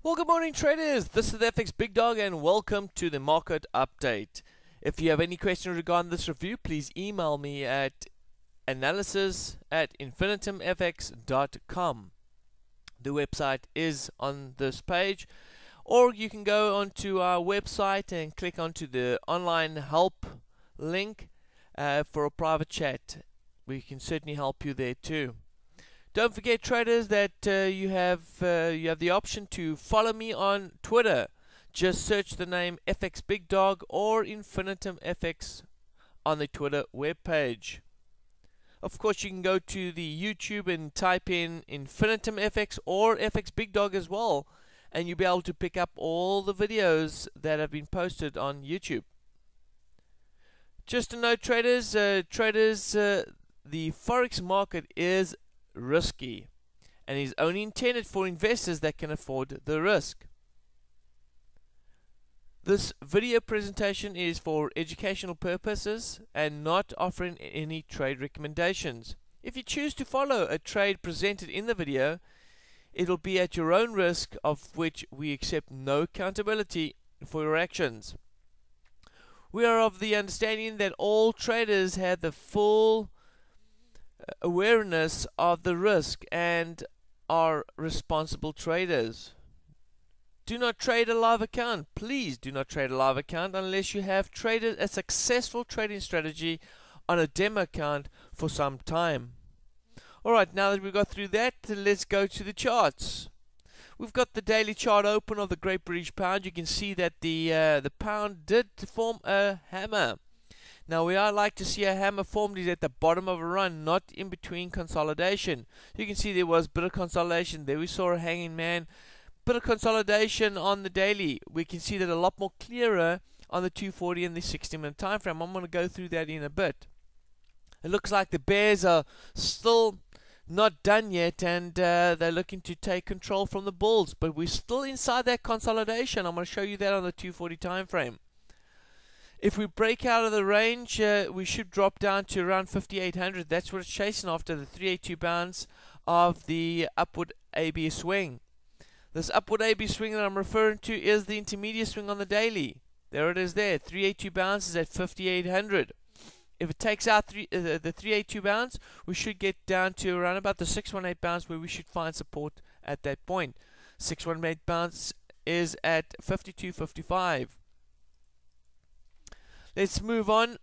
Well, good morning, traders. This is the FX Big Dog, and welcome to the market update. If you have any questions regarding this review, please email me at analysis@infinitumfx.com. The website is on this page, or you can go onto our website and click onto the online help link for a private chat. We can certainly help you there too. Don't forget, traders, that you have the option to follow me on Twitter. Just search the name FX Big Dog or Infinitum FX on the Twitter webpage. Of course, you can go to the YouTube and type in Infinitum FX or FX Big Dog as well, and you'll be able to pick up all the videos that have been posted on YouTube. Just to note, traders, the Forex market is risky and is only intended for investors that can afford the risk. This video presentation is for educational purposes and not offering any trade recommendations. If you choose to follow a trade presented in the video, it will be at your own risk, of which we accept no accountability for your actions. We are of the understanding that all traders have the full awareness of the risk and are responsible traders. Do not trade a live account. Please do not trade a live account unless you have traded a successful trading strategy on a demo account for some time. Alright, now that we've got through that, let's go to the charts. We've got the daily chart open of the Great British Pound. You can see that the pound did form a hammer. Now, where I like to see a hammer formed is at the bottom of a run, not in between consolidation. You can see there was a bit of consolidation. There we saw a hanging man. Bit of consolidation on the daily. We can see that a lot more clearer on the 240 and the 60-minute time frame. I'm going to go through that in a bit. It looks like the bears are still not done yet, and they're looking to take control from the bulls. But we're still inside that consolidation. I'm going to show you that on the 240 time frame. If we break out of the range, we should drop down to around 5,800. That's what it's chasing after, the 382 bounce of the upward AB swing. This upward AB swing that I'm referring to is the intermediate swing on the daily. There it is there. 382 bounce is at 5,800. If it takes out the 382 bounce, we should get down to around about the 618 bounce, where we should find support at that point. 618 bounce is at 52.55. Let's move on.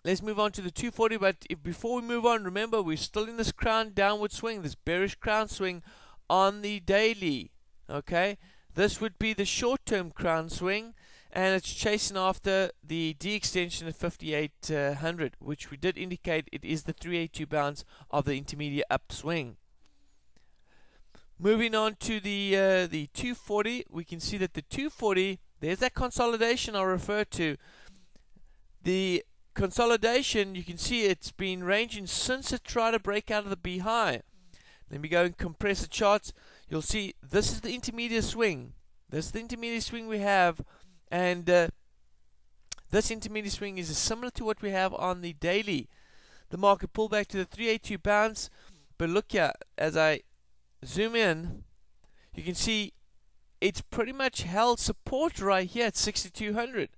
Let's move on to the 240. But before we move on, remember, we're still in this crown downward swing, this bearish crown swing on the daily. Okay, this would be the short-term crown swing, and it's chasing after the D extension at 5,800, which we did indicate it is the 382 bounce of the intermediate upswing. Moving on to the 240, we can see that the 240. There's that consolidation I referred to. The consolidation, you can see it's been ranging since it tried to break out of the B high. Let me go and compress the charts. You'll see this is the intermediate swing. This is the intermediate swing we have, and this intermediate swing is similar to what we have on the daily. The market pulled back to the 382 bounce, but look here, as I zoom in, you can see it's pretty much held support right here at 6,200.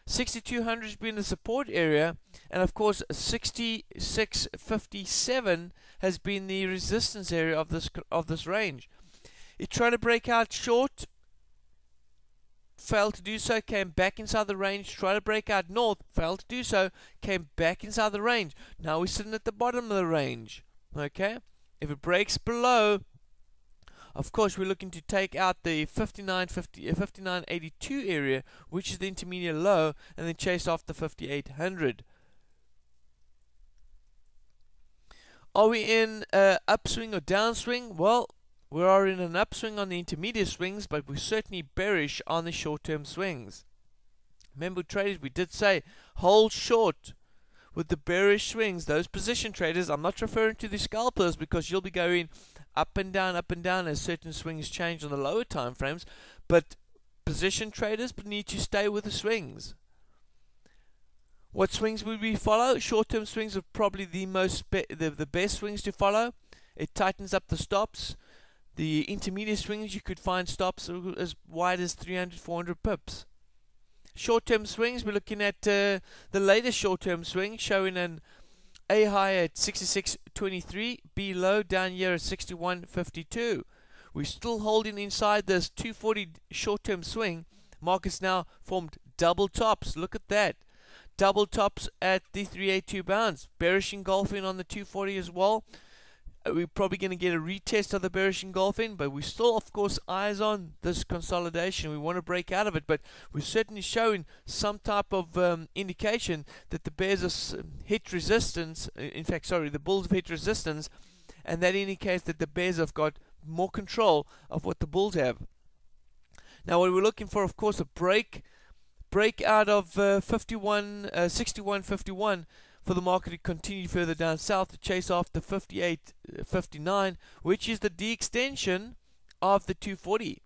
6,200 has been the support area, and of course 66.57 has been the resistance area of this range. It tried to break out short, failed to do so, came back inside the range, tried to break out north, failed to do so, came back inside the range. Now we're sitting at the bottom of the range. Okay, if it breaks below, of course, we're looking to take out the 59.82 area, which is the intermediate low, and then chase off the 5,800. Are we in upswing or downswing? Well, we are in an upswing on the intermediate swings, but we're certainly bearish on the short-term swings. Remember, traders, we did say hold short with the bearish swings. Those position traders, I'm not referring to the scalpers, because you'll be going up and down as certain swings change on the lower time frames, but position traders need to stay with the swings. What swings would we follow? Short-term swings are probably the best swings to follow. It tightens up the stops. The intermediate swings, you could find stops as wide as 300, 400 pips. Short-term swings, we're looking at the latest short-term swing showing an A high at 66.23, B low down here at 61.52. We're still holding inside this 240 short-term swing. Markets now formed double tops. Look at that. Double tops at the 382 bounds. Bearish engulfing on the 240 as well. We're probably going to get a retest of the bearish engulfing, but we're still, of course, eyes on this consolidation. We want to break out of it, but we're certainly showing some type of indication that the bears have hit resistance. In fact, sorry, the bulls have hit resistance, and that indicates that the bears have got more control of what the bulls have. Now, what we're looking for, of course, a break out of 61.51 for the market to continue further down south to chase after 58.59, which is the de-extension of the 240.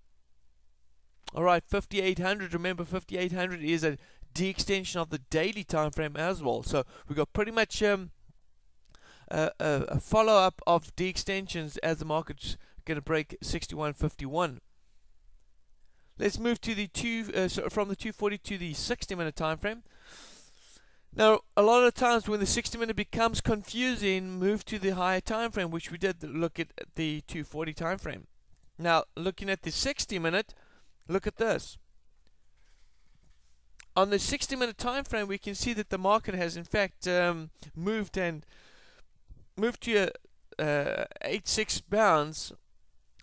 Alright, 5800, remember 5800 is a de-extension of the daily time frame as well. So we've got pretty much a follow-up of de-extensions as the market's going to break 61.51. Let's move to the from the 240 to the 60-minute time frame. Now, a lot of times when the 60-minute becomes confusing, move to the higher time frame, which we did look at the 240 time frame. Now, looking at the 60-minute, look at this. On the 60-minute time frame, we can see that the market has in fact moved to 86 bounds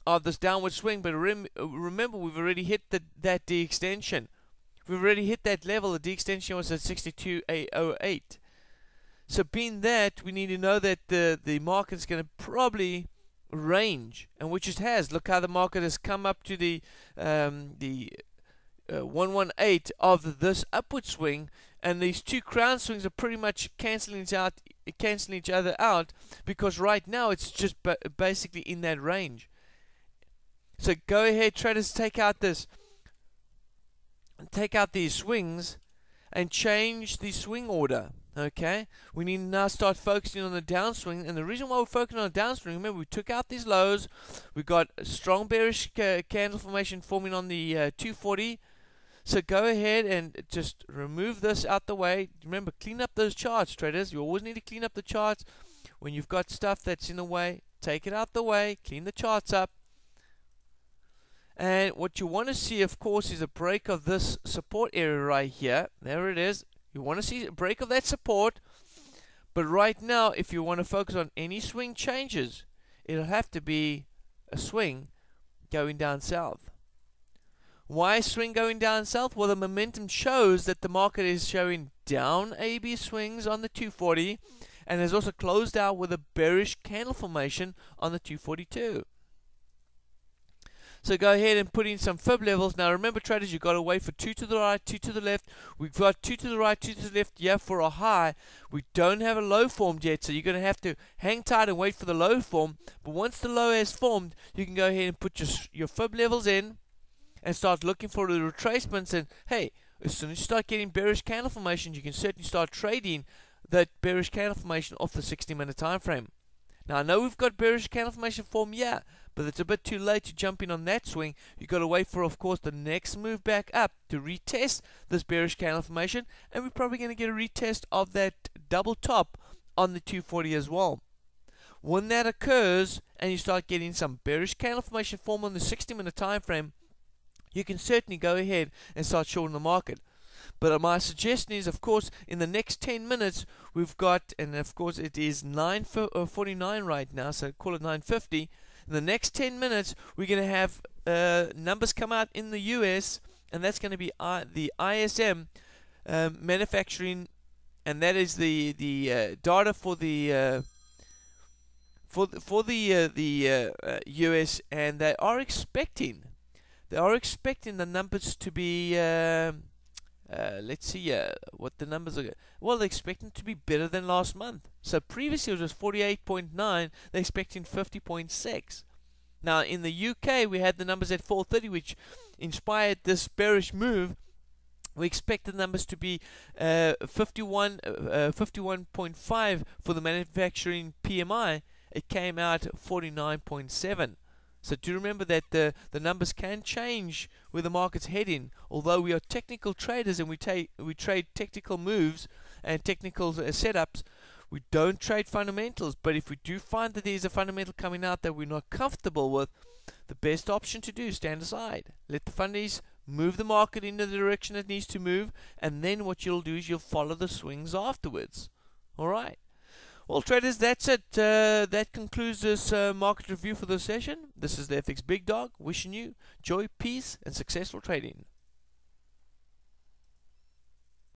of this downward swing. But remember, we've already hit that de-extension. We've already hit that level. The de-extension was at 62.08. So being that, we need to know that the market is going to probably range, and which it has. Look how the market has come up to the 118 of this upward swing, and these two crown swings are pretty much cancelling each other out, because right now it's just basically in that range. So go ahead, traders, take out these swings and change the swing order. Okay, we need to now start focusing on the downswing, and the reason why we're focusing on the downswing, remember, we took out these lows, we got a strong bearish candle formation forming on the 240. So go ahead and just remove this out the way. Remember, clean up those charts, traders. You always need to clean up the charts when you've got stuff that's in the way. Take it out the way, clean the charts up. And what you want to see, of course, is a break of this support area right here. There it is. You want to see a break of that support. But right now, if you want to focus on any swing changes, it'll have to be a swing going down south. Why swing going down south? Well, the momentum shows that the market is showing down AB swings on the 240, and has also closed out with a bearish candle formation on the 242. So go ahead and put in some fib levels. Now remember, traders, you've got to wait for 2 to the right, 2 to the left. We've got 2 to the right, 2 to the left here for a high. We don't have a low formed yet, so you're going to have to hang tight and wait for the low form. But once the low has formed, you can go ahead and put your fib levels in and start looking for the retracements. And hey, as soon as you start getting bearish candle formations, you can certainly start trading that bearish candle formation off the 60-minute time frame. Now I know we've got bearish candle formation form, yeah, but it's a bit too late to jump in on that swing. You've got to wait for, of course, the next move back up to retest this bearish candle formation, and we're probably going to get a retest of that double top on the 240 as well. When that occurs and you start getting some bearish candle formation form on the 60-minute time frame, you can certainly go ahead and start shorting the market. But my suggestion is, of course, in the next 10 minutes, we've got, and of course it is 9:49 right now, so call it 9:50. In the next 10 minutes, we're going to have numbers come out in the US, and that's going to be the ISM manufacturing, and that is the data for the US, and they are expecting the numbers to be. Let's see what the numbers are. Well, they're expecting to be better than last month. So previously it was 48.9. They're expecting 50.6. Now in the UK we had the numbers at 430, which inspired this bearish move. We expect the numbers to be 51.5 for the manufacturing PMI. It came out 49.7. So do remember that the numbers can change where the market's heading. Although we are technical traders and we trade technical moves and technical setups, we don't trade fundamentals. But if we do find that there's a fundamental coming out that we're not comfortable with, the best option to do is stand aside. Let the fundies move the market in the direction it needs to move, and then what you'll do is you'll follow the swings afterwards. Alright. Well, traders, that's it. That concludes this market review for this session. This is the FX Big Dog, wishing you joy, peace, and successful trading.